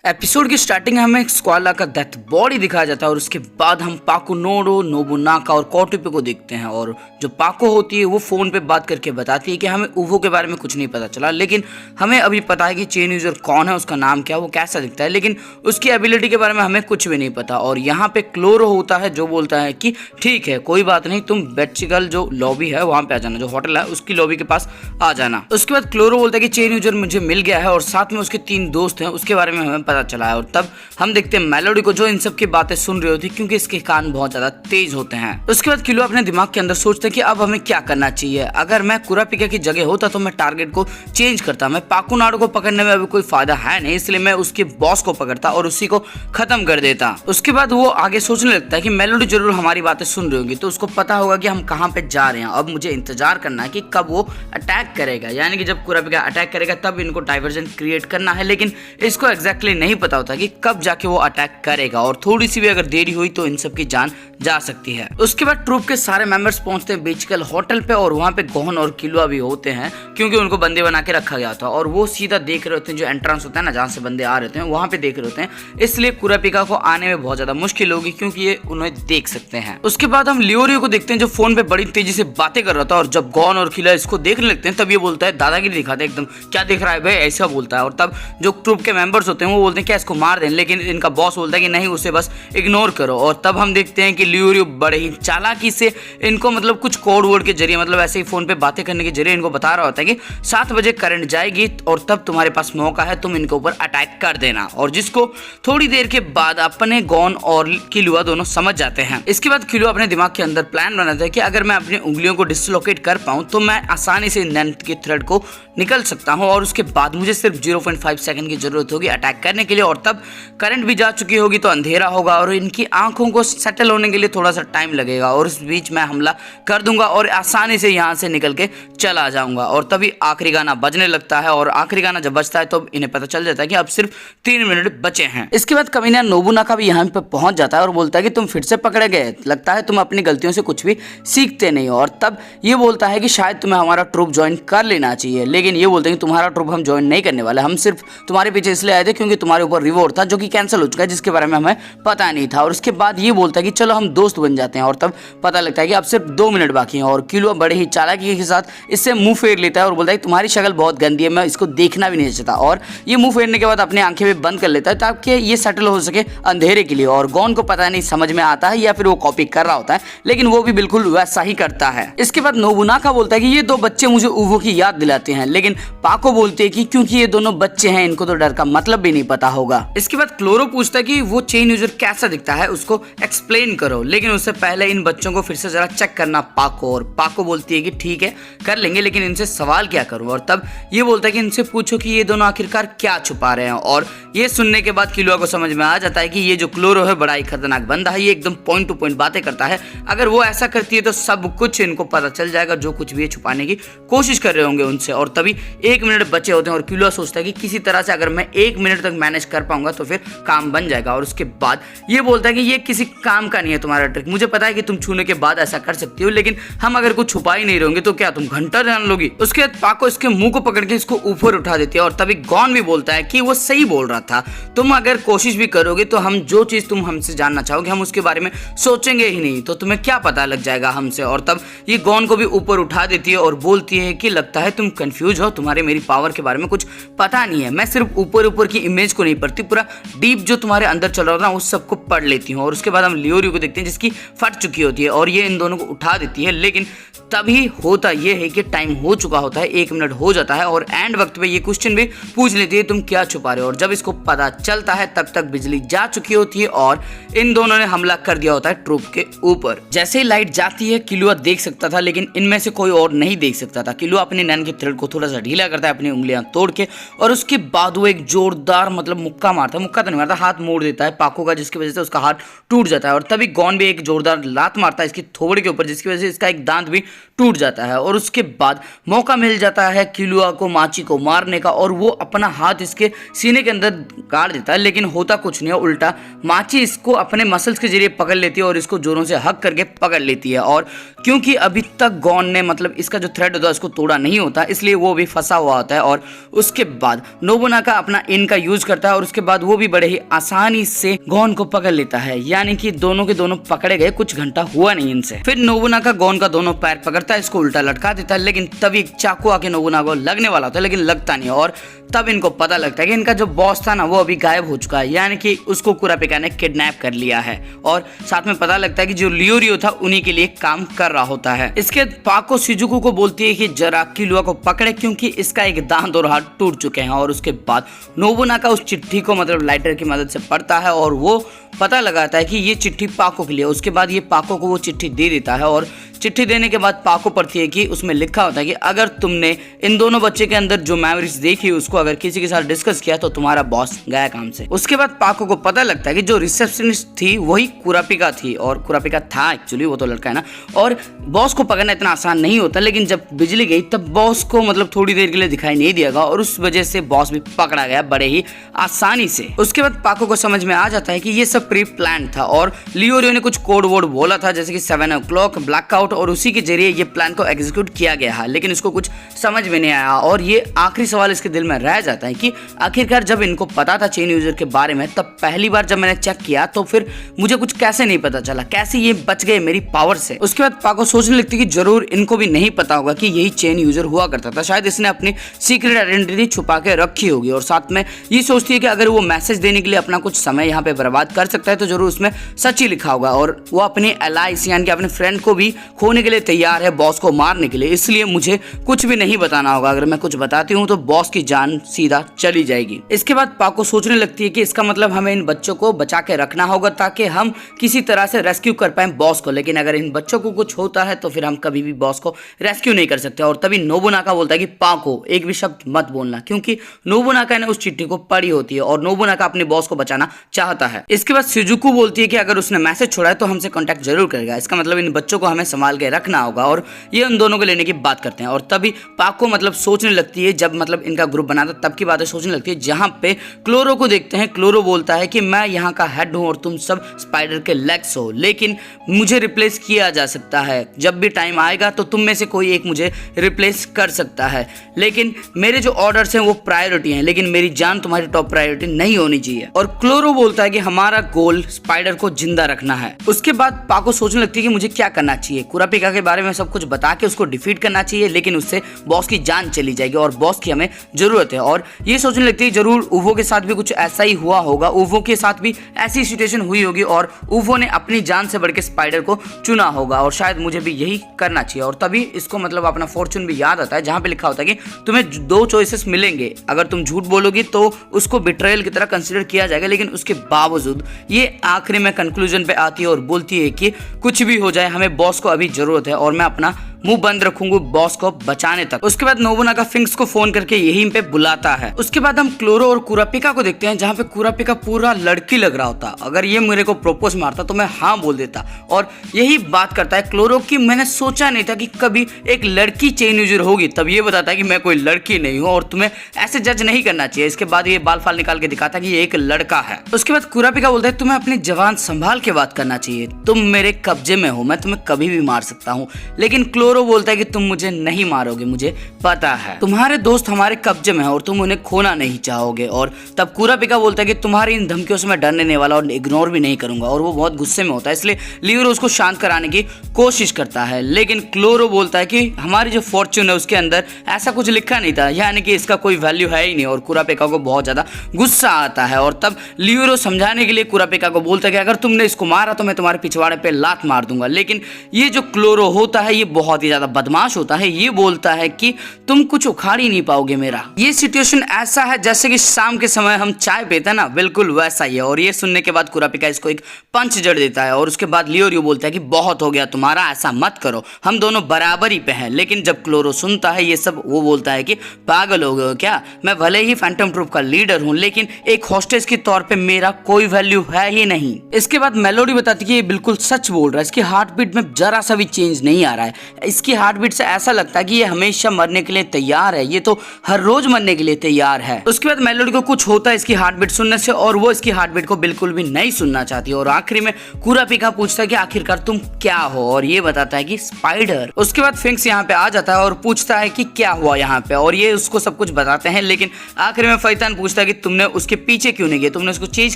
Episode की starting में हमें स्क्वाला का डेथ बॉडी दिखाया जाता है और उसके बाद हम पाको नोडो, नोबुनागा और कोटोपे को देखते हैं। और जो पाको होती है वो फोन पे बात करके बताती है कि हमें उवो के बारे में कुछ नहीं पता चला, लेकिन हमें अभी पता है कि चेन यूजर कौन है, उसका नाम क्या है, वो कैसा दिखता है, लेकिन उसकी एबिलिटी के बारे में हमें कुछ भी नहीं पता। और यहाँ पे क्लोरो होता है जो बोलता है कि ठीक है कोई बात नहीं, तुम बेचिकल जो लॉबी है वहां पे आ जाना, जो होटल है उसकी लॉबी के पास आ जाना। उसके बाद क्लोरो बोलता है कि चेन यूजर मुझे मिल गया है और साथ में उसके 3 दोस्त हैं, उसके बारे में हमें पता चला है। और तब हम देखते हैं मेलोडी को जो इन सब की बातें सुन रही होती क्योंकि इसके कान बहुत ज्यादा तेज होते हैं। उसके बाद किलो अपने दिमाग के अंदर सोचते हैं कि अब हमें क्या करना चाहिए। अगर मैं कुरापिका की जगह होता तो मैं टारगेट को चेंज करता, मैं पाकुनाडो को पकड़ने में अभी कोई फायदा है नहीं, इसलिए मैं उसके बॉस को पकड़ता और उसी को खत्म कर देता। उसके बाद वो आगे सोचने लगता है कि मेलोडी जरूर हमारी बातें सुन रही होगी, तो उसको पता होगा कि हम कहाँ पे जा रहे हैं। अब मुझे इंतजार करना है कि कब वो अटैक करेगा, यानी कि जब कुरापिका अटैक करेगा तब इनको डाइवर्जन क्रिएट करना है, लेकिन इसको एग्जैक्टली नहीं पता होता कि कब जाके वो अटैक करेगा और थोड़ी सी भी अगर देरी हुई तो इन सब की जान जा सकती है। उसके बाद ट्रूप के सारे मेंबर्स पहुंचते हैं बेचिकल होटल पे और वहां पे गोहन और किलुआ भी होते हैं क्योंकि उनको बंदे बना के रखा गया था। और वो सीधा देख रहे होते हैं जो एंट्रेंस होता है ना, जहां से बंदे आ रहे होते हैं वहां पे देख रहे होते हैं, इसलिए कुरापिका को आने में बहुत ज्यादा मुश्किल होगी क्योंकि ये उन्हें देख सकते हैं। उसके बाद हम लियोरियो को देखते हैं जो फोन पे बड़ी तेजी से बातें कर रहा था और जब गोहन और किलुआ इसको देखने लगते हैं तब ये बोलता है, दादागिरी दिखाते हैं एकदम, क्या देख रहा है भाई, ऐसा बोलता है। और तब जो ट्रूप के मेंबर्स होते हैं वो बोलते हैं क्या इसको मार दें, लेकिन इनका बॉस बोलता है कि नहीं, उसे बस इग्नोर करो। और तब हम देखते हैं कि लियोरियो बड़े ही चालाकी से इनको मतलब कुछ कोड वर्ड के जरिए, मतलब ऐसे ही फोन पे बातें करने के जरिए इनको बता रहा होता है कि 7 बजे करंट जाएगी और तब तुम्हारे पास मौका है, तुम इनके ऊपर अटैक कर देना। और जिसको थोड़ी देर के बाद अपने गोन और किलुआ दोनों समझ जाते हैं। इसके बाद किलुआ अपने दिमाग के अंदर प्लान बनाता है कि अगर मैं अपनी उंगलियों को डिसलोकेट कर पाऊं तो मैं आसानी से लेंथ के थ्रेड को निकल सकता हूं और उसके बाद मुझे सिर्फ 0.5 सेकंड की जरूरत होगी अटैक करने के लिए। और तब करंट भी जा चुकी होगी तो अंधेरा होगा और इनकी आंखों को सेटल होने के लिए थोड़ा सा टाइम लगेगा और उस बीच मैं हमला कर दूंगा और आसानी से यहाँ से निकल के चला जाऊंगा। और तभी आखिरी गाना बजने लगता है और आखिरी गाना जब बजता है तो इन्हें पता चल जाता है कि अब सिर्फ 3 मिनट बचे हैं। इसके बाद कमीना नोबुनागा भी यहाँ पे पहुंच जाता है और बोलता है कि तुम फिर से पकड़े गए, लगता है तुम अपनी गलतियों से कुछ भी सीखते नहीं हो। और तब ये बोलता है कि शायद तुम्हें हमारा ट्रूप ज्वाइन कर लेना चाहिए, लेकिन ये बोलते हैं कि तुम्हारा ट्रूप हम ज्वाइन नहीं करने वाले, हम सिर्फ तुम्हारे पीछे इसलिए आए थे क्योंकि तुम्हारे ऊपर रिवॉर्ड था जो कि कैंसिल हो चुका है, जिसके बारे में हमें पता नहीं था। और उसके बाद ये बोलता है कि चलो हम दोस्त बन जाते हैं। और तब पता लगता है कि अब सिर्फ 2 मिनट बाकी हैं और किलुआ बड़े ही चालाकी के साथ इससे मुंह फेर लेता है और बोलता है तुम्हारी शक्ल बहुत गंदी है, मैं इसको देखना भी नहीं चाहता। और ये मुंह फेरने के बाद अपनी आंखें भी बंद कर लेता है ताकि ये सेटल हो सके अंधेरे के लिए। और गोन को पता नहीं समझ में आता है या फिर वो कॉपी कर रहा होता है, लेकिन वो भी बिल्कुल वैसा ही करता है। इसके बाद नोबुनागा बोलता है कि ये 2 बच्चे मुझे उवो की याद दिलाते हैं, लेकिन पाको बोलते हैं कि क्योंकि ये दोनों बच्चे हैं इनको तो डर का मतलब भी नहीं पता होगा। इसके बाद क्लोरो पूछता है कि वो चेन यूजर कैसा दिखता है, उसको एक्सप्लेन करो, लेकिन उससे पहले इन बच्चों को फिर से जरा चेक करना पाको। और पाको बोलती है कि ठीक है कर लेंगे, लेकिन इनसे सवाल क्या करूं। और तब ये बोलता है कि इनसे पूछो कि ये दोनों आखिरकार क्या छुपा रहे हैं। और ये सुनने के बाद किलुआ को समझ में आ जाता है कि ये जो क्लोरो है बड़ा ही खतरनाक बंदा है, ये एकदम पॉइंट टू पॉइंट बातें करता है। अगर वो ऐसा करती है तो सब कुछ इनको पता चल जाएगा, जो कुछ भी ये छुपाने की कोशिश कर रहे होंगे उनसे। और तभी 1 मिनट बचे होते हैं और किलुआ सोचता है कि किसी तरह से अगर मैं 1 मिनट तक मैनेज कर पाऊंगा तो फिर काम बन जाएगा। और उसके बाद ये बोलता है कि ये किसी काम का नहीं है तुम्हारा ट्रिक, मुझे पता है कि तुम छूने के बाद ऐसा कर सकती हो, लेकिन हम अगर कुछ छुपा ही नहीं रहोगे तो क्या तुम घंटा जान लोगी। उसके बाद पाको इसके मुंह को पकड़ के इसको ऊपर उठा देती है और तभी गॉन भी बोलता है कि वो सही बोल रहा था, तुम अगर कोशिश भी करोगे तो हम जो चीज तुम हमसे जानना चाहोगे हम उसके बारे में सोचेंगे ही नहीं, तो तुम्हें क्या पता लग जाएगा हमसे। और तब ये गॉन को भी ऊपर उठा देती है और बोलती है कि लगता है तुम कंफ्यूज हो, तुम्हारे मेरी पावर के बारे में कुछ पता नहीं है, मैं सिर्फ ऊपर ऊपर की इमेज को नहीं पढ़ती, पूरा डीप जो तुम्हारे अंदर चल रहा था उस सबको पढ़ लेती हूँ। और उसके बाद हम लियोरियो को देखते हैं जिसकी फट चुकी होती है और ये इन दोनों को उठा देती है, लेकिन तभी होता ये है कि टाइम हो चुका होता है, 1 मिनट हो जाता है और एंड वक्त पे ये क्वेश्चन भी पूछ लेती है तुम क्या छुपा रहे हो। और जब इसको पता चलता है तब तक बिजली जा चुकी होती है और इन दोनों ने हमला कर दिया होता है ट्रूप के ऊपर। जैसे ही लाइट जाती है किलुआ देख सकता था, लेकिन इनमें से कोई और नहीं देख सकता था। किलुआ अपने नैन के थ्रेड को थोड़ा सा ढीला करता है अपनी उंगलियां तोड़ के और उसके बाद वो एक जोरदार मतलब मुक्का मारता है, मुक्का तो नहीं मारता, हाथ मोड़ देता है पाको का, जिसकी वजह से उसका हाथ टूट जाता है। और तभी गॉन भी एक जोरदार लात मारता है इसकी थोबड़ी के ऊपर, जिसकी वजह से इसका एक दांत भी टूट जाता है। और उसके बाद मौका मिल जाता है किलुआ को माची को मारने का और वो अपना हाथ इसके सीने के अंदर गाड़ देता है, लेकिन होता कुछ नहीं है, उल्टा माची इसको अपने मसल्स के जरिए पकड़ लेती है और इसको जोरों से हक करके पकड़ लेती है। और क्योंकि अभी तक गॉन ने मतलब इसका जो थ्रेड होता है उसको तोड़ा नहीं होता, इसलिए वो भी फंसा हुआ होता है। और उसके बाद नोबुनागा अपना इन का यूज करता है और उसके बाद वो भी बड़े ही आसानी से गॉन को पकड़ लेता है, यानी कि दोनों के दोनों पकड़े गए, कुछ घंटा हुआ नहीं इनसे। फिर नोबुनागा गॉन का दोनों पैर पकड़ता है, इसको उल्टा लटका देता है, लेकिन तभी एक चाकू आके नोबुनागा को लगने वाला होता है, लेकिन लगता नहीं। और तब इनको पता लगता है कि इनका जो बॉस था ना वो अभी गायब हो चुका है, यानी कि उसको कुरापिका ने किडनैप कर लिया है। और साथ में पता लगता है कि जो लियोरियो था उन्हीं के लिए काम कर रहा होता है। इसके बाद पाको शिजुको को बोलती है कि जरा किलुआ को पकड़े क्योंकि इसका एक दांत और हाथ टूट चुके हैं। और उसके बाद नोबुनागा उस चिट्ठी को मतलब लाइटर की मदद से पढ़ता है और वो पता लगाता है कि ये चिट्ठी पाको के लिए। उसके बाद ये पाको को वो चिट्ठी दे देता है और चिट्ठी देने के बाद पाको पढ़ती है कि उसमें लिखा होता है कि अगर तुमने इन दोनों बच्चे के अंदर जो मेमोरीज देखी उसको अगर किसी के साथ डिस्कस किया तो तुम्हारा बॉस गया काम से। उसके बाद पाको को पता लगता है कि जो रिसेप्शनिस्ट थी वही कुरापिका थी, और कुरापिका था एक्चुअली, वो तो लड़का है ना। और बॉस को पकड़ना इतना आसान नहीं होता, लेकिन जब बिजली गई तब बॉस को मतलब थोड़ी देर के लिए दिखाई नहीं दिया और उस वजह से बॉस भी पकड़ा गया बड़े ही आसानी से। उसके बाद पाको को समझ में आ जाता है कि ये सब प्री प्लान था और लियोरियो ने कुछ कोड वोड बोला था जैसे कि 7 o'clock ब्लैकआउट, और उसी के जरिए ये प्लान को एग्जीक्यूट किया गया है, लेकिन इसको कुछ समझ में नहीं आया। और ये आखिरी सवाल इसके दिल में रह जाता है कि आखिरकार जब इनको पता था चेन यूजर के बारे में, तब पहली बार जब मैंने चेक किया तो फिर मुझे कुछ कैसे नहीं पता चला, कैसे ये बच गए मेरी पावर से। उसके बाद पाको सोचने लगती कि जरूर इनको भी नहीं पता होगा कि यही चेन यूजर हुआ करता था, शायद इसने अपनी सीक्रेट आइडेंटिटी छुपा के रखी होगी। और साथ में ये सोचती है कि अगर वो मैसेज देने के लिए अपना कुछ समय यहाँ पे बर्बाद कर सकता है तो जरूर उसमें सच ही लिखा होगा, और वो अपने एलाइस यानी कि अपने फ्रेंड को भी खोने के लिए तैयार है, बॉस को मारने के लिए। इसलिए मुझे कुछ भी नहीं बताना होगा, अगर मैं कुछ बताती हूँ तो बॉस की जान सीधा चली जाएगी। इसके बाद पाको सोचने लगती है कि इसका मतलब हमें इन बच्चों को बचा के रखना होगा ताकि हम किसी तरह से रेस्क्यू कर पाए बॉस को, लेकिन अगर इन बच्चों को कुछ होता है तो फिर हम कभी भी बॉस को रेस्क्यू नहीं कर सकते। और तभी नोबुनागा बोलता है कि पाको एक भी शब्द मत बोलना, क्योंकि नोबुनागा ने उस चिट्ठी को पढ़ी होती है और नोबुनागा अपने बॉस को बचाना चाहता है। इसके बाद शिजुको बोलती है कि अगर उसने मैसेज छोड़ा है तो हमसे कांटेक्ट जरूर करेगा, इसका मतलब इन बच्चों को हमें संभाल के रखना होगा। और ये उन दोनों को लेने की बात करते हैं। और तभी पाको मतलब सोचने लगती है, जब मतलब इनका ग्रुप बना था तब की बातें सोचने लगती है, जहां पे क्लोरो को देखते हैं। क्लोरो बोलता है कि मैं यहाँ का हेड हूँ और तुम सब स्पाइडर के लेग्स हो, लेकिन मुझे रिप्लेस किया जा सकता है। जब भी टाइम आएगा तो तुम में से कोई एक मुझे रिप्लेस कर सकता है, लेकिन मेरे जो ऑर्डर्स हैं वो प्रायोरिटी हैं, लेकिन मेरी जान तुम्हारी टॉप प्रायोरिटी नहीं होनी चाहिए। और क्लोरो बोलता है कि हमारा गोल स्पाइडर को जिंदा रखना है। उसके बाद पाको सोचने लगती है कि मुझे क्या करना चाहिए। कुरापिका के बारे में सब कुछ बता के उसको डिफीट करना चाहिए, लेकिन उससे बॉस की जान चली जाएगी और बॉस की हमें जरूरत है। और ये सोचने लगती है जरूर उवो के साथ भी कुछ ऐसा ही हुआ होगा, उवो के साथ भी ऐसी सिचुएशन हुई होगी और उवो ने अपनी जान से बढ़ के स्पाइडर को चुना होगा, और शायद मुझे भी यही करना चाहिए। और तभी इसको मतलब अपना फॉर्चून भी याद आता है, जहां पे लिखा होता है कि तुम्हें 2 चॉइसेस मिलेंगे, अगर तुम झूठ बोलोगी तो उसको बिट्रेयल की तरह कंसिडर किया जाएगा, लेकिन उसके बावजूद ये आखिरी में कंक्लूजन पे आती है और बोलती है कि कुछ भी हो जाए हमें बॉस को अभी जरूरत है और मैं अपना मुंह बंद रखूंगा बॉस को बचाने तक। उसके बाद नोबुनागा फिंक्स को फोन करके यहीं पे बुलाता है। उसके बाद हम क्लोरो और कुरापिका को देखते हैं, जहां पे कुरापिका पूरा लड़की लग रहा होता। अगर ये मेरे को प्रपोज मारता तो मैं हाँ बोल देता, और यही बात करता है क्लोरो की मैंने सोचा नहीं था कि कभी एक लड़की चेन यूजर होगी। तब ये बताता है कि मैं कोई लड़की नहीं हूँ और तुम्हें ऐसे जज नहीं करना चाहिए। इसके बाद ये बाल फाल निकाल के दिखाता है कि ये एक लड़का है। उसके बाद कुरापिका बोलता है तुम्हें अपनी जवान संभाल के बात करना चाहिए, तुम मेरे कब्जे में हो, मैं तुम्हें कभी भी मार सकता हूँ। लेकिन क्लोरो बोलता है कि तुम मुझे नहीं मारोगे, मुझे पता है तुम्हारे दोस्त हमारे कब्जे में है और तुम उन्हें खोना नहीं चाहोगे। और तब कुरापिका बोलता है कि तुम्हारी इन धमकियों से मैं डरने नहीं वाला और इग्नोर भी नहीं करूंगा। और वो बहुत गुस्से में होता है, इसलिए लियोरो उसको शांत कराने की कोशिश करता है। लेकिन क्लोरो बोलता है कि हमारी जो फॉर्च्यून है उसके अंदर ऐसा कुछ लिखा नहीं था, यानी कि इसका कोई वैल्यू है ही नहीं। और कुरापिका को बहुत ज्यादा गुस्सा आता है और तब लियोरो समझाने के लिए कुरापिका को बोलता है कि अगर तुमने इसको मारा तो मैं तुम्हारे पिछवाड़े पे लात मार दूंगा। लेकिन ये जो क्लोरो होता है ये बहुत ही ज्यादा बदमाश होता है, ये बोलता है कि तुम कुछ उखाड़ ही नहीं पाओगे मेरा। ये सिचुएशन ऐसा है जैसे कि शाम के समय हम चाय पीते हैं ना, बिल्कुल वैसा ही है। और ये सुनने के बाद कुरापिका इसको एक पंच जड़ देता है और उसके बाद लियोरो बोलता है कि बहुत हो गया तुम्हारा, ऐसा मत करो, हम दोनों बराबरी पे हैं। लेकिन जब क्लोरो सुनता है ये सब, वो बोलता है कि पागल हो गए हो क्या, मैं भले ही फैंटम ट्रूप का लीडर हूं लेकिन एक हॉस्टेज के तौर पे मेरा कोई वैल्यू है ही नहीं। इसके बाद मेलोडी बताती है कि ये बिल्कुल सच बोल रहा है, इसकी हार्ट बीट में जरा सा भी चेंज नहीं आ रहा है। इसकी हार्ट बीट से ऐसा लगता है कि ये हमेशा मरने के लिए तैयार है, ये तो हर रोज मरने के लिए तैयार है। उसके बाद मेलोडी को कुछ होता है इसकी हार्ट बीट सुनने से और वो इसकी हार्ट बीट को बिल्कुल भी नहीं सुनना चाहती और आखिरी में कुरापिका पूछता है कि आखिरकार तुम क्या हो और ये बताता है कि स्पाइडर। उसके बाद फिंक्स यहाँ पे आ जाता है और पूछता है कि क्या हुआ यहाँ पे और ये उसको सब कुछ बताते हैं, लेकिन आखिर में फैतान पूछता है कि तुमने उसके पीछे क्यों नहीं किया, तुमने उसको चेंज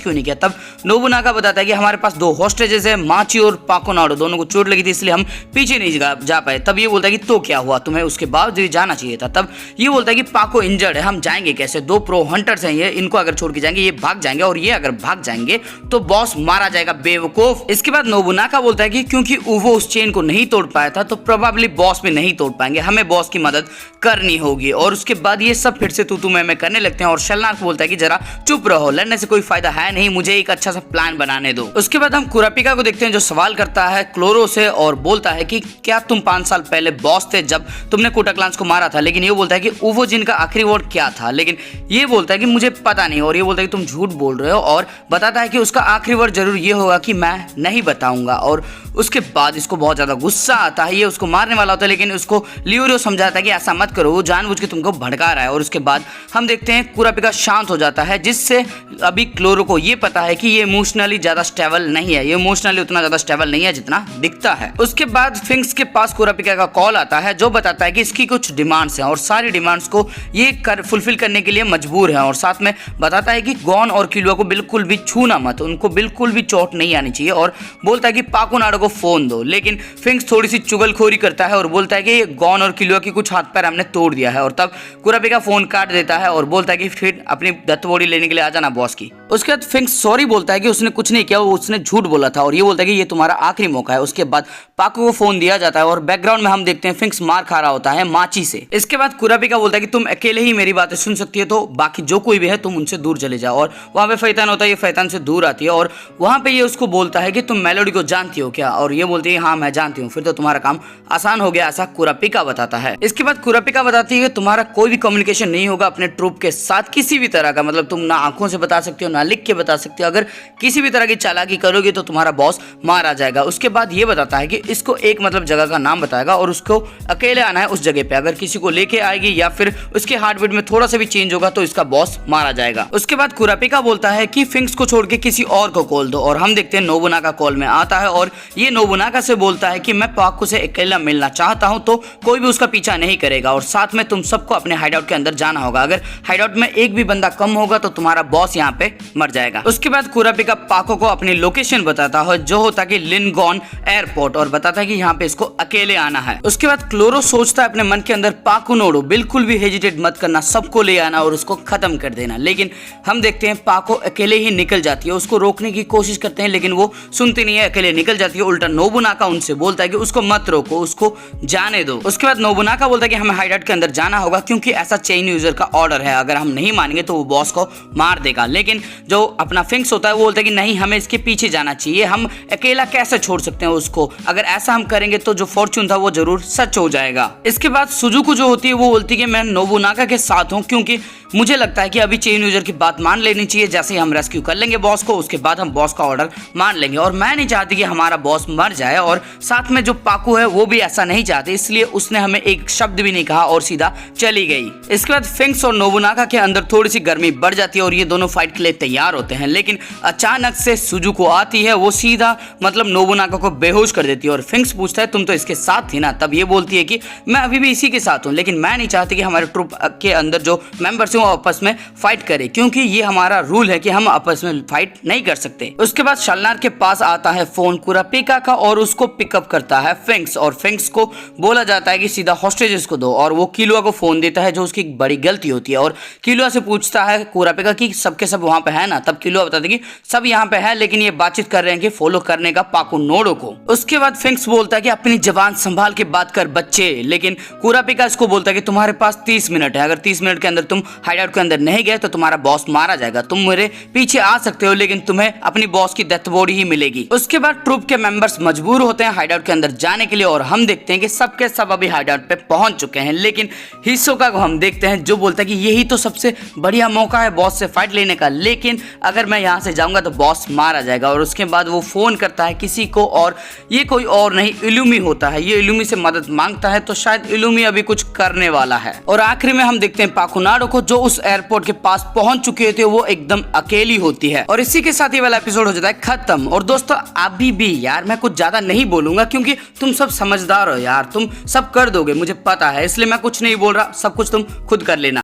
क्यों नहीं किया। तब नोबुनागा बताता है कि हमारे पास 2 हॉस्टेजेस है, माची और पाकोनाडो, दोनों को चोट लगी थी इसलिए हम पीछे नहीं जा पाए। तब ये बोलता है कि तो क्या हुआ, तुम्हें उसके बावजूद जाना चाहिए था। तब ये बोलता है कि पाको इंजर्ड है, हम जाएंगे कैसे, 2 प्रो हंटर्स हैं ये, इनको अगर छोड़ के जाएंगे ये भाग जाएंगे और ये अगर भाग जाएंगे तो बॉस मारा जाएगा बेवकूफ। इसके बाद नोबुनागा बोलता है कि क्योंकि उवो उस चेन को नहीं तोड़ पाया था तो प्रोबेबली बॉस भी नहीं तोड़ पाएंगे, हमें बॉस की मदद करनी होगी। और उसके बाद ये सब फिर से तू मैं करने लगते हैं और शलनार्क बोलता है कि जरा चुप रहो, लड़ने से कोई फायदा है नहीं, मुझे एक अच्छा सा प्लान बनाने दो। उसके बाद हम कुरापिका को देखते हैं जो सवाल करता है क्लोरो से और बोलता है कि क्या तुम 5 साल पहले बॉस थे जब तुमने कोटा क्लांस को मारा था। लेकिन ये बोलता है कि उवो जिन का आखिरी वर्ड क्या था, लेकिन ये बोलता है कि मुझे पता नहीं और ये बोलता है कि तुम झूठ बोल रहे हो और बताता है कि उसका आखिरी वर्ड जरूर ये होगा कि मैं नहीं बताऊंगा। और उसके बाद इसको बहुत ज्यादा गुस्सा आता है, ये उसको मारने वाला होता है लेकिन उसको लियोरियो समझाता है कि ऐसा मत करो, वो जानबूझ के तुमको भड़का रहा है। और उसके बाद हम देखते हैं कुरापिका शांत हो जाता है, जिससे अभी क्लोरो को ये पता है कि ये इमोशनली ज्यादा स्टेबल नहीं है, ये इमोशनली उतना ज्यादा स्टेबल नहीं है जितना दिखता है। उसके बाद फिंक्स के पास कुरापिका का कॉल आता है जो बताता है कि इसकी कुछ डिमांड्स हैं और सारी डिमांड्स को ये फुलफिल करने के लिए मजबूर है और साथ में बताता है कि गॉन और किलुआ को बिल्कुल भी छूना मत, उनको बिल्कुल भी चोट नहीं आनी चाहिए और बोलता है कि पाकोनाडो को फोन दो। लेकिन फिंक्स थोड़ी सी चुगलखोरी करता है और बोलता है कि गॉन और किलुआ की कुछ हाथ पैर हमने तोड़ दिया है और तब कुरापिका फोन काट देता है और बोलता है कि फिर अपनी दत्त बॉडी लेने के लिए आ जाना बॉस की। उसके बाद फिंक्स सॉरी बोलता है कि उसने कुछ नहीं किया, उसने झूठ बोला था और ये बोलता है कि ये तुम्हारा आखिरी मौका है। उसके बाद पाको को फोन दिया जाता है और बैकग्राउंड में हम देखते हैं फिंक्स मार खा रहा होता है माची से। इसके बाद कुरापिका बोलता है कि तुम अकेले ही मेरी बातें सुन सकती है, तो बाकी जो कोई भी है तुम उनसे दूर चले जाओ। और वहां पे फैतान होता है, ये फैतान से दूर आती है और वहां पे ये उसको बोलता है कि तुम मेलोडी को जानती हो क्या, और ये बोलती है हाँ मैं जानती हूँ। फिर तो तुम्हारा काम आसान हो गया, ऐसा कुरापिका बताता है। इसके बाद कुरापिका बताती है कि तुम्हारा कोई भी कम्युनिकेशन नहीं होगा अपने ट्रूप के साथ किसी भी तरह का, मतलब तुम ना आंखों से बता सकते हो ना लिख के बता सकते हो, अगर किसी भी तरह की चालाकी करोगे तो तुम्हारा बॉस मारा जाएगा। उसके बाद ये बताता है कि इसको एक मतलब जगह का नाम बताएगा और उसको अकेले आना है उस जगह पे, अगर किसी को लेके आएगी या फिर उसके हार्ट बीट में थोड़ा सा भी चेंज होगा तो इसका बॉस मारा जाएगा। उसके बाद कुरापिका बोलता है कि फिंक्स को छोड़ के किसी और को कॉल दो और हम देखते हैं नोबुनागा कॉल में आता है और ये नोबुनागा से बोलता है कि मैं पाको से अकेला मिलना चाहता हूं तो कोई भी उसका पीछा नहीं करेगा और साथ में तुम सबको अपने हाइडआउट के अंदर जाना होगा, अगर हाइडआउट में एक भी बंदा कम होगा तो तुम्हारा बॉस यहाँ पे मर जाएगा। उसके बाद कुरापिका पाको को अपनी लोकेशन बताता है जो होता है लिनगॉन एयरपोर्ट और बताता है कि यहाँ पे इसको अकेले आना है। उसके बाद क्लोरो सोचता है अपने मन के अंदर पाकोनोडो बिल्कुल भी हेजिटेट मत करना, सबको ले आना और उसको खत्म कर देना। लेकिन हम देखते हैं पाको अकेले ही निकल जाती है, उसको रोकने की कोशिश करते हैं लेकिन वो सुनती नहीं है, अकेले निकल जाती है। उल्टा नोबुनागा उनसे बोलता है कि उसको मत रोको, उसको जाने दो। उसके बाद नोबुनागा बोलता है कि हमें हाइडआउट के अंदर जाना होगा क्योंकि ऐसा चेन यूजर का ऑर्डर है, अगर हम नहीं मानेंगे तो वो बॉस को मार देगा। लेकिन जो अपना फिंक्स होता है वो बोलता है कि नहीं हमें इसके पीछे जाना चाहिए, हम अकेला कैसे छोड़ सकते हैं उसको, अगर ऐसा हम करेंगे तो जो फॉर्चून था वो जरूर सच हो जाएगा। इसके बाद सुजुको जो होती है वो बोलती है कि मैं नोबुनागा के साथ हूँ क्योंकि मुझे लगता है कि अभी चेन यूजर की बात मान लेनी चाहिए, जैसे हम रेस्क्यू कर लेंगे बॉस को उसके बाद हम बॉस का ऑर्डर मान लेंगे और मैं नहीं चाहती कि हमारा बॉस मर जाए और साथ में जो पाकू है वो भी ऐसा नहीं चाहते, इसलिए उसने हमें एक शब्द भी नहीं कहा और सीधा चली गई। इसके बाद फिंक्स और नोबुनागा के अंदर थोड़ी सी गर्मी बढ़ जाती है और ये दोनों फाइट के लिए तैयार होते हैं, लेकिन अचानक से सुजुको आती है, वो सीधा मतलब नोबुनागा को बेहोश कर देती है और फिंक्स पूछता है तुम तो इसके साथ थी ना, तब ये बोलती है कि मैं अभी भी इसी के साथ हूँ लेकिन मैं नहीं चाहती कि हमारे ट्रूप के अंदर जो मेंबर्स हैं वो आपस में फाइट करें क्योंकि ये हमारा रूल है कि हम आपस में फाइट नहीं कर सकते। उसके बाद शलनार के पास आता है फोन कुरापिका का और उसको पिकअप करता है फिंक्स और फिंक्स को बोला जाता है कि सीधा हॉस्टेजेस को दो और वो किलुआ को फोन देता है जो उसकी बड़ी गलती होती है और किलुआ से पूछता है कुरापिका कि सबके सब वहां पे है ना, तब किलुआ बताता है कि सब यहाँ पे है लेकिन ये बातचीत कर रहे हैं कि फॉलो करने का पाकुनोडो को। उसके बाद फिंक्स बोलता है कि अपनी जबान संभाल के बात कर बच्चे, लेकिन कुरापिका इसको बोलता है कि तुम्हारे पास 30 मिनट है, अगर 30 मिनट के अंदर तुम हाइडआउट के अंदर नहीं गए तो तुम्हारा बॉस मारा जाएगा, तुम मेरे पीछे आ सकते हो लेकिन तुम्हें अपनी बॉस की डेथ बॉडी ही मिलेगी। उसके बाद ट्रूप के मेंबर्स मजबूर होते हैं हाइडआउट के अंदर जाने के लिए और हम देखते हैं कि सबके सब अभी हाइडआउट पे पहुंच चुके हैं, लेकिन हिसोका को हम देखते हैं जो बोलता है कि यही तो सबसे बढ़िया मौका है बॉस से फाइट लेने का, लेकिन लेकिन अगर मैं यहाँ से जाऊंगा तो बॉस मारा जाएगा। और उसके बाद वो फोन करता है किसी को, और ये कोई और नहीं इल्यूमी होता है। ये इल्यूमी से मदद मांगता है, तो शायद इल्यूमी अभी कुछ करने वाला है। और आखिरी में हम देखते हैं पाकुनाडो को, जो उस एयरपोर्ट के पास पहुंच चुके थे। वो एकदम अकेली होती है और इसी के साथ ये वाला एपिसोड हो जाता है खत्म। और दोस्तों अभी भी यार मैं कुछ ज्यादा नहीं बोलूंगा, क्योंकि तुम सब समझदार हो यार, तुम सब कर दोगे मुझे पता है, इसलिए मैं कुछ नहीं बोल रहा, सब कुछ तुम खुद कर लेना।